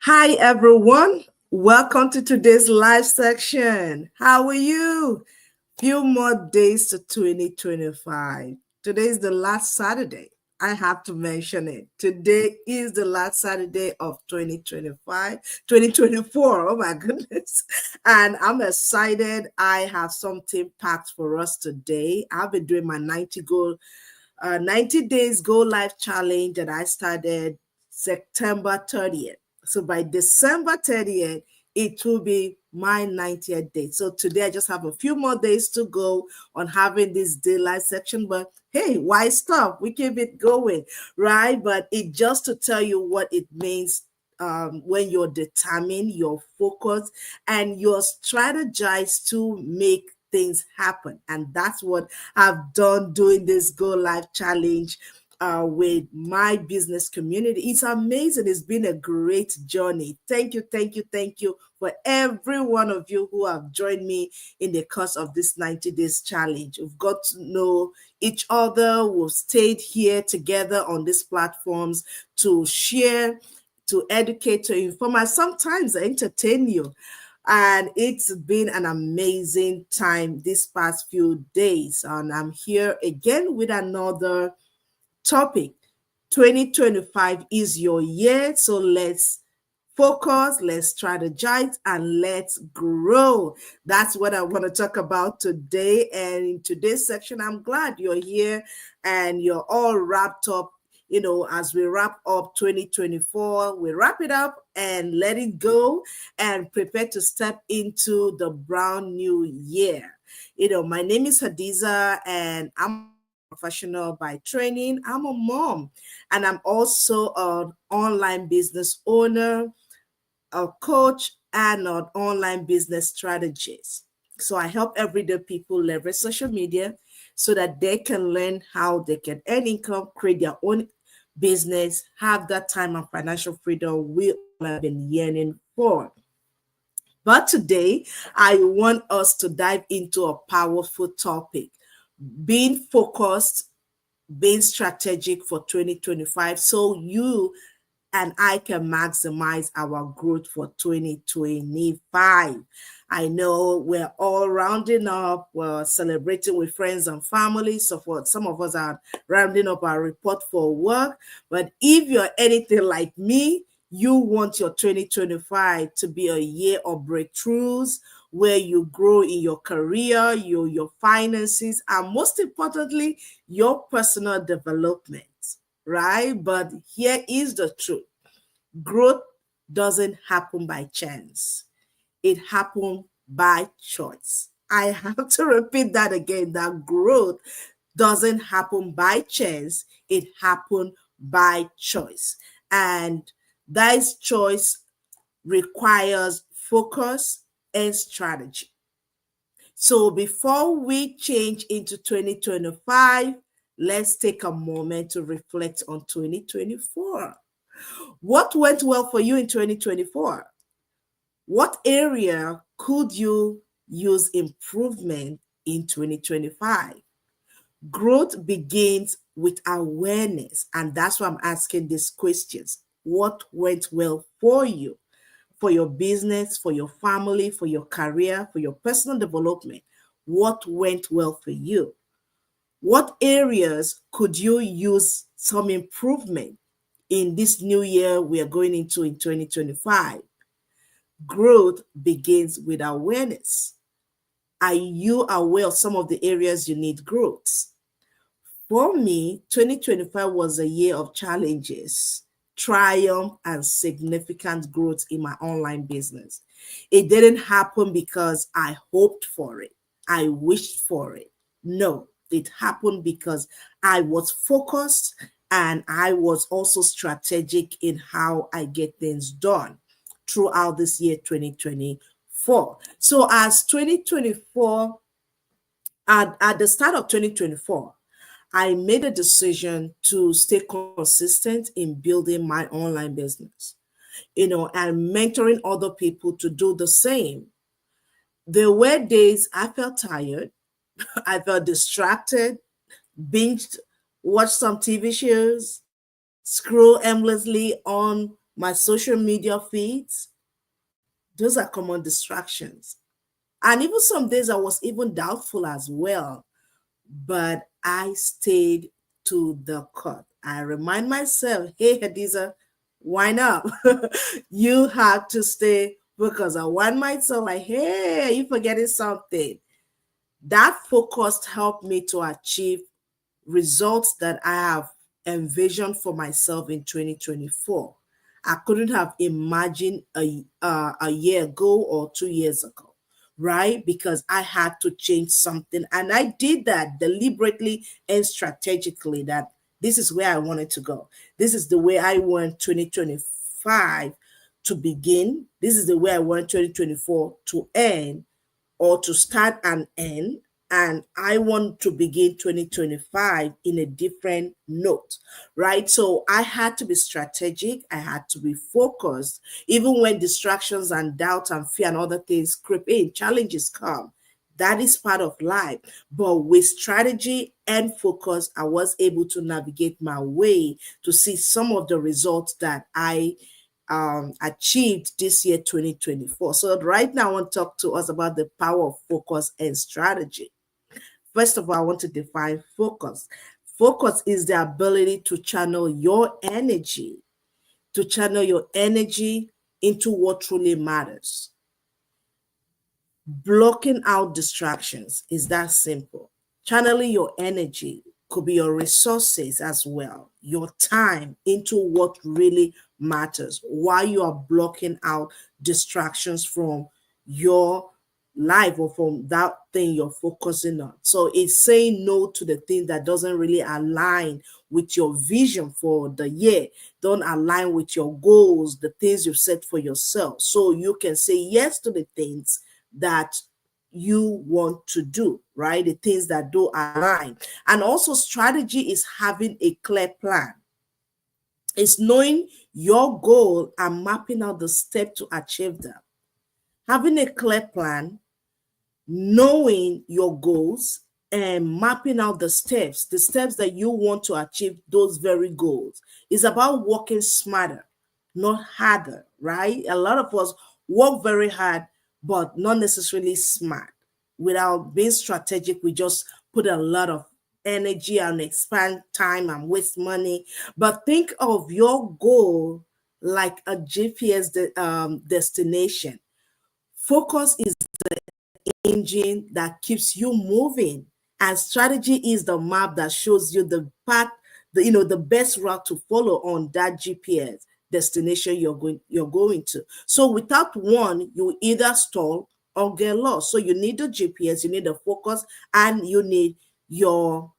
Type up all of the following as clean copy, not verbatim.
Hi, everyone. Welcome to today's live section. How are you? Few more days to 2025. Today is the last Saturday. I have to mention it. Today is the last Saturday of 2025, 2024. Oh my goodness. And I'm excited. I have something packed for us today. I've been doing my 90 days go live challenge that I started September 30th. So by December 30th, it will be my 90th day. So today I just have a few more days to go on having this daylight section. But hey, why stop? We keep it going, right? But it just to tell you what it means when you're determined, you're focused, and you're strategized to make things happen. And that's what I've done doing this Go Live challenge with my business community. It's amazing. It's been a great journey. Thank you, thank you, thank you for every one of you who have joined me in the course of this 90 days challenge. We've got to know each other. We've stayed here together on these platforms to share, to educate, to inform, and sometimes entertain you. And it's been an amazing time this past few days. And I'm here again with another topic. 2025 is your year. So let's focus, let's strategize, and let's grow. That's what I want to talk about today. And in today's section, I'm glad you're here and you're all wrapped up. As we wrap up 2024, we wrap it up and let it go and prepare to step into the brand new year. My name is Hadiza and I'm a professional by training. I'm a mom and I'm also an online business owner, a coach, and an online business strategist. So I help everyday people leverage social media so that they can learn how they can earn income, create their own business, have that time and financial freedom we all have been yearning for. But today, I want us to dive into a powerful topic, being focused, being strategic for 2025 so you and I can maximize our growth for 2025. I know we're all rounding up, we're celebrating with friends and family. So for some of us are rounding up our report for work. But if you're anything like me, you want your 2025 to be a year of breakthroughs where you grow in your career, your finances, and most importantly, your personal development, right? But here is the truth. Growth doesn't happen by chance. It happens by choice. I have to repeat that again, that growth doesn't happen by chance. It happens by choice. And that choice requires focus and strategy. So before we change into 2025, let's take a moment to reflect on 2024. What went well for you in 2024? What area could you use improvement in 2025? Growth begins with awareness, and that's why I'm asking these questions. What went well for you, for your business, for your family, for your career, for your personal development? What went well for you? What areas could you use some improvement in this new year we are going into in 2025? Growth begins with awareness. Are you aware of some of the areas you need growth? For me, 2025 was a year of challenges, triumph, and significant growth in my online business. It didn't happen because I hoped for it, I wished for it. No, it happened because I was focused and I was also strategic in how I get things done throughout this year 2024. So as 2024, at the start of 2024, I made a decision to stay consistent in building my online business, and mentoring other people to do the same. There were days I felt tired, I felt distracted, binged, watched some TV shows, scroll aimlessly on my social media feeds, those are common distractions. And even some days I was even doubtful as well, but I stayed to the cut. I remind myself, hey, Hadiza, wind up. You have to stay focused. I wind myself like, hey, you forgetting something. That focus helped me to achieve results that I have envisioned for myself in 2024. I couldn't have imagined a year ago or 2 years ago, right? Because I had to change something. And I did that deliberately and strategically, that this is where I wanted to go. This is the way I want 2025 to begin. This is the way I want 2024 to end, or to start and end. And I want to begin 2025 in a different note, right? So I had to be strategic. I had to be focused. Even when distractions and doubt and fear and other things creep in, challenges come. That is part of life. But with strategy and focus, I was able to navigate my way to see some of the results that I achieved this year 2024. So right now I want to talk to us about the power of focus and strategy. First of all, I want to define focus. Focus is the ability to channel your energy, into what truly matters. Blocking out distractions is that simple. Channeling your energy could be your resources as well, your time into what really matters, while you are blocking out distractions from your life or from that thing you're focusing on. So it's saying no to the thing that doesn't really align with your vision for the year, don't align with your goals, the things you've set for yourself. So you can say yes to the things that you want to do, right? The things that do align. And also, strategy is having a clear plan. It's knowing your goal and mapping out the step to achieve them. Having a clear plan, knowing your goals, and mapping out the steps that you want to achieve those very goals, is about working smarter, not harder, right? A lot of us work very hard, but not necessarily smart. Without being strategic, we just put a lot of energy and expand time and waste money. But think of your goal like a GPS destination. Focus is engine that keeps you moving, and strategy is the map that shows you the path, the best route to follow on that GPS destination you're going to. So without one, you either stall or get lost. So you need the GPS, you need the focus, and you need your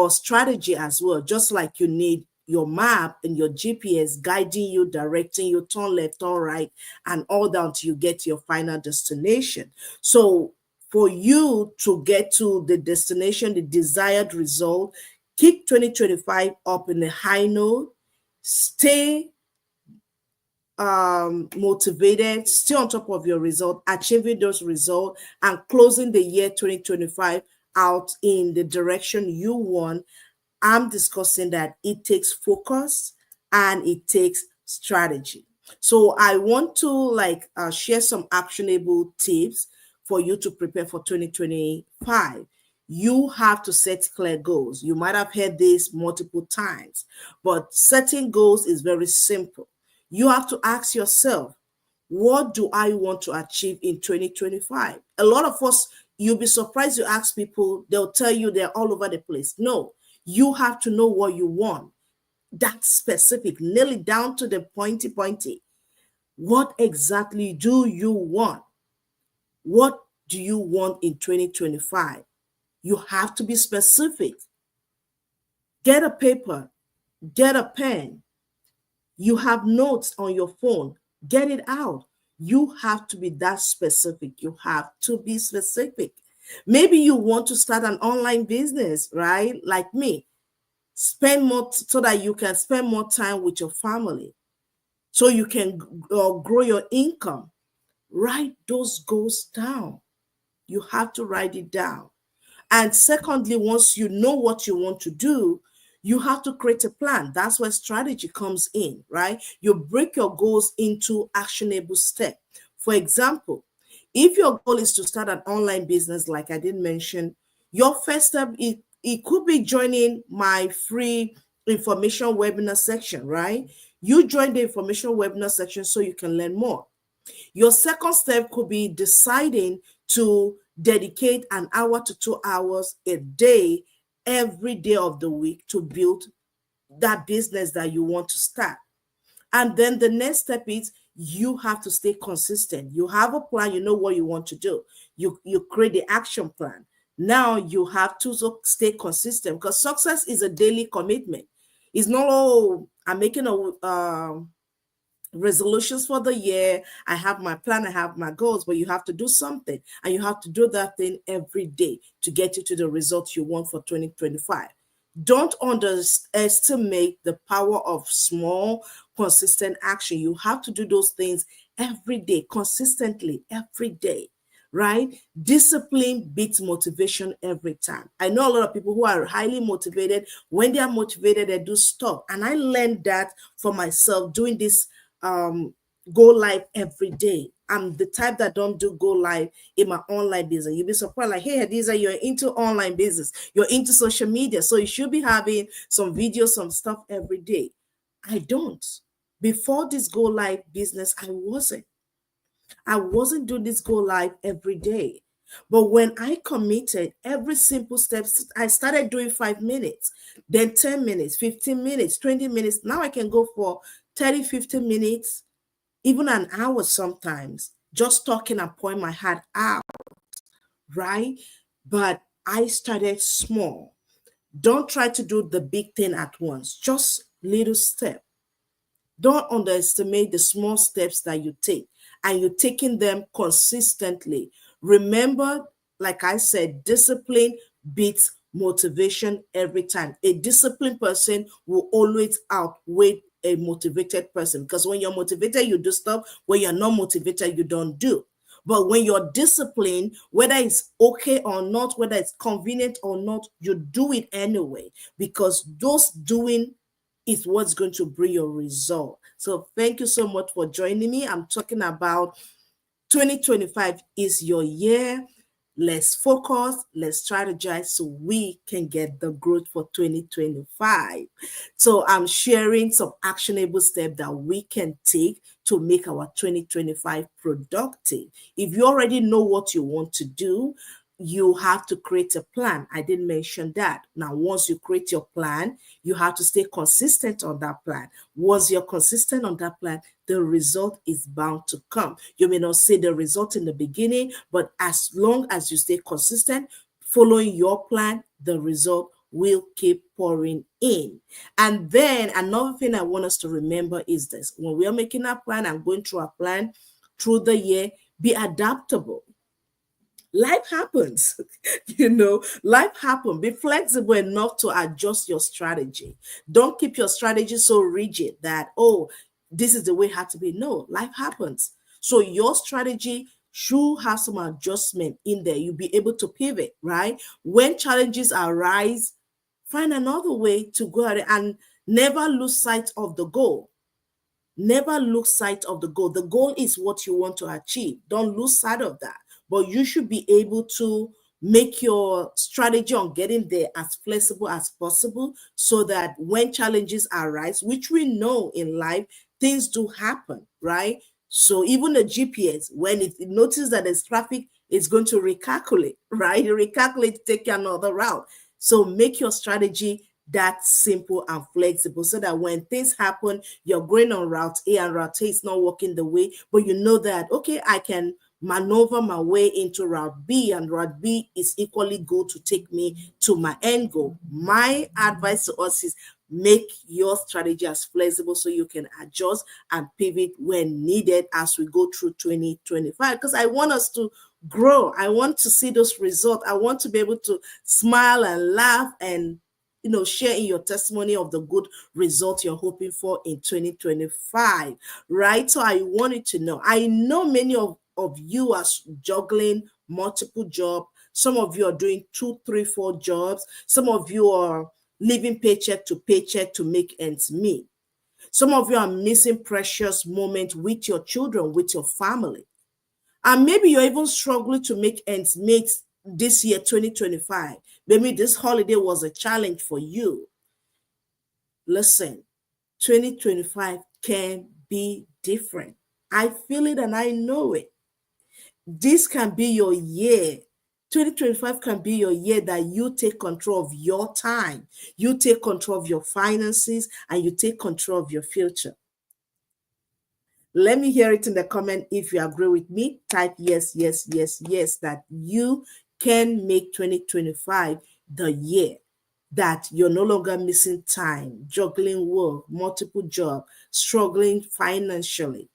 strategy as well, just like you need your map and your GPS guiding you, directing you, turn left, turn right, and all down till you get to your final destination. So for you to get to the destination, the desired result, keep 2025 up in a high note, stay motivated, stay on top of your result, achieving those results, and closing the year 2025 out in the direction you want. I'm discussing that it takes focus and it takes strategy. So I want to share some actionable tips for you to prepare for 2025. You have to set clear goals. You might have heard this multiple times, but setting goals is very simple. You have to ask yourself, what do I want to achieve in 2025? A lot of us, you'll be surprised, you ask people, they'll tell you they're all over the place. No, you have to know what you want. That's specific. Nail it down to the pointy. What exactly do you want? What do you want in 2025? You have to be specific. Get a paper, get a pen. You have notes on your phone, get it out. You have to be that specific. You have to be specific. Maybe you want to start an online business, right? Like me. Spend more so that you can spend more time with your family, so you can grow your income. Write those goals down. You have to write it down. And secondly, once you know what you want to do, You have to create a plan. That's where strategy comes in, right? You break your goals into actionable steps. For example, if your goal is to start an online business, like I did mention, your first step, it could be joining my free information webinar section, right? You join the information webinar section so you can learn more. Your second step could be deciding to dedicate an hour to 2 hours a day, every day of the week, to build that business that you want to start. And then the next step is you have to stay consistent. You have a plan, you know what you want to do. You create the action plan. Now you have to stay consistent, because success is a daily commitment. It's not, oh, I'm making a resolutions for the year. I have my plan, I have my goals, but you have to do something, and you have to do that thing every day to get you to the result you want for 2025. Don't underestimate the power of small, consistent action. You have to do those things every day, consistently, every day, right? Discipline beats motivation every time. I know a lot of people who are highly motivated. When they are motivated, they do stuff. And I learned that for myself doing this go live every day. I'm the type that don't do go live in my online business. You'll be surprised, like, hey, Hadiza, you're into online business, you're into social media, so you should be having some videos, some stuff every day. I don't. Before this go live business, I wasn't doing this go live every day. But when I committed every simple steps, I started doing 5 minutes, then 10 minutes, 15 minutes, 20 minutes. Now I can go for 30, 50 minutes, even an hour sometimes, just talking and pouring my heart out, right? But I started small. Don't try to do the big thing at once, just little step. Don't underestimate the small steps that you take, and you're taking them consistently. Remember, like I said, discipline beats motivation every time. A disciplined person will always outweigh a motivated person, because when you're motivated, you do stuff. When you're not motivated, you don't do. But when you're disciplined, whether it's okay or not, whether it's convenient or not, you do it anyway, because those doing is what's going to bring your result. So thank you so much for joining me. I'm talking about 2025 is your year. Let's focus, let's strategize so we can get the growth for 2025. So I'm sharing some actionable steps that we can take to make our 2025 productive. If you already know what you want to do, you have to create a plan. I didn't mention that. Now, once you create your plan, you have to stay consistent on that plan. Once you're consistent on that plan, the result is bound to come. You may not see the result in the beginning, but as long as you stay consistent, following your plan, the result will keep pouring in. And then another thing I want us to remember is this: when we are making our plan and going through our plan through the year, be adaptable. Life happens. Life happens. Be flexible enough to adjust your strategy. Don't keep your strategy so rigid that, oh, this is the way it had to be. No, life happens. So your strategy should have some adjustment in there. You'll be able to pivot, right? When challenges arise, find another way to go at it, and never lose sight of the goal. Never lose sight of the goal. The goal is what you want to achieve. Don't lose sight of that. But you should be able to make your strategy on getting there as flexible as possible, so that when challenges arise, which we know in life, things do happen, right? So even the GPS, when it notices that there's traffic, it's going to recalculate, right? It recalculate to take you another route. So make your strategy that simple and flexible, so that when things happen, you're going on route A and route A is not working the way, but you know that, okay, I can maneuver my way into route B, and route B is equally good to take me to my end goal. My advice to us is make your strategy as flexible so you can adjust and pivot when needed as we go through 2025, because I want us to grow. I want to see those results. I want to be able to smile and laugh and share in your testimony of the good result you're hoping for in 2025, right? So I wanted to know, I know many of you are juggling multiple jobs. Some of you are doing 2, 3, 4 jobs. Some of you are living paycheck to paycheck to make ends meet. Some of you are missing precious moments with your children, with your family. And maybe you're even struggling to make ends meet this year, 2025. Maybe this holiday was a challenge for you. Listen, 2025 can be different. I feel it and I know it. This can be your year. 2025 can be your year that you take control of your time, you take control of your finances, and you take control of your future. Let me hear it in the comment if you agree with me. Type yes, yes, yes, yes, that you can make 2025 the year that you're no longer missing time, juggling work, multiple jobs, struggling financially.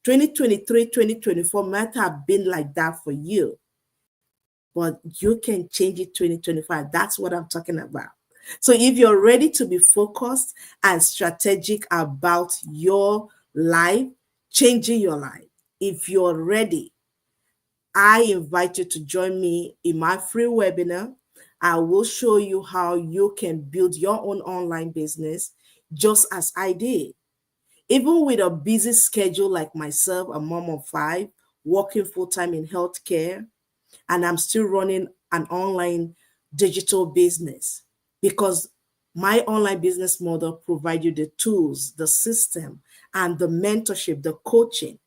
2023, 2024 might have been like that for you, but you can change it 2025. That's what I'm talking about. So if you're ready to be focused and strategic about your life, changing your life, if you're ready, I invite you to join me in my free webinar. I will show you how you can build your own online business just as I did. Even with a busy schedule like myself, a mom of 5, working full-time in healthcare, and I'm still running an online digital business because my online business model provides you the tools, the system, and the mentorship, the coaching.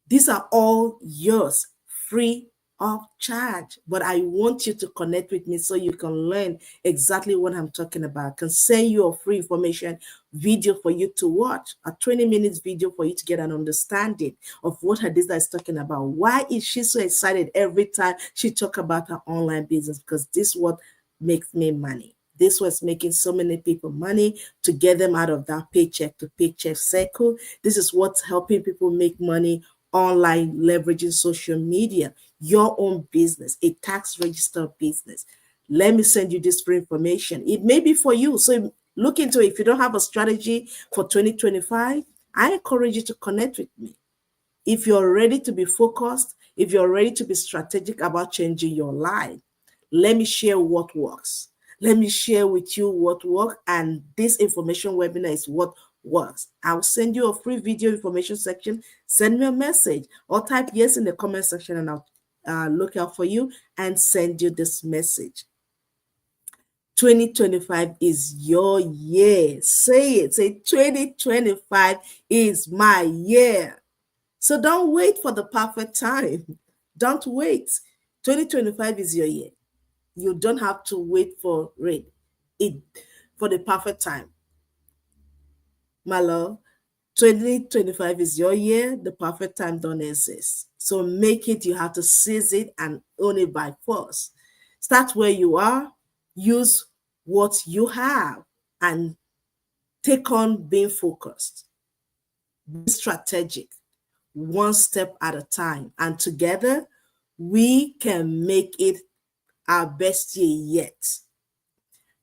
These are all yours, free of charge. But I want you to connect with me so you can learn exactly what I'm talking about. I can send you a free information video for you to watch, a 20 minutes video for you to get an understanding of what her business is talking about. Why is she so excited every time she talk about her online business? Because this is what makes me money. This was making so many people money to get them out of that paycheck to paycheck cycle. This is what's helping people make money online, leveraging social media, your own business, a tax registered business. Let me send you this free information. It may be for you. So look into it. If you don't have a strategy for 2025, I encourage you to connect with me. If you're ready to be focused, if you're ready to be strategic about changing your life, let me share what works. Let me share with you what works, and this information webinar is what works. I'll send you a free video information section. Send me a message or type yes in the comment section, and I'll look out for you and send you this message. 2025 is your year. Say it. Say 2025 is my year. So don't wait for the perfect time. Don't wait. 2025 is your year. You don't have to wait for it for the perfect time. My love, 2025 is your year. The perfect time don't exist. So make it, you have to seize it and own it by force. Start where you are, use what you have, and take on being focused. Be strategic, one step at a time. And together, we can make it our best year yet.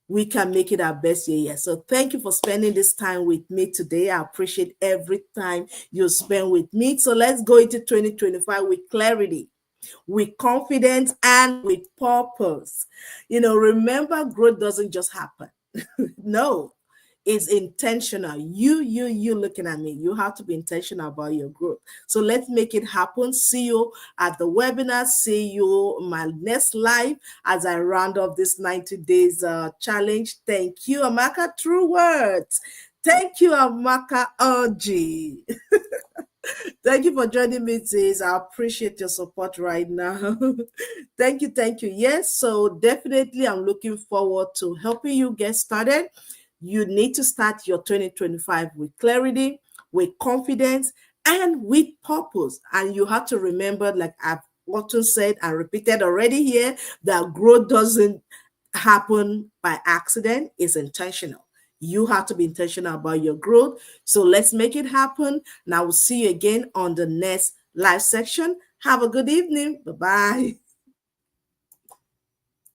We can make it our best year yet. So thank you for spending this time with me today. I appreciate every time you spend with me. So let's go into 2025 with clarity, with confidence, and with purpose. Remember, growth doesn't just happen. No, it's intentional. You looking at me, you have to be intentional about your growth. So let's make it happen. See you at the webinar. See you my next live as I round up this 90 days challenge. Thank you, Amaka. True words. Thank you, Amaka Oji. Thank you for joining me today. I appreciate your support right now. Thank you. Yes, so definitely I'm looking forward to helping you get started. You need to start your 2025 with clarity, with confidence, and with purpose. And you have to remember, like I've often said and repeated already here, that growth doesn't happen by accident, it's intentional. You have to be intentional about your growth. So let's make it happen. And I will see you again on the next live section. Have a good evening. Bye-bye.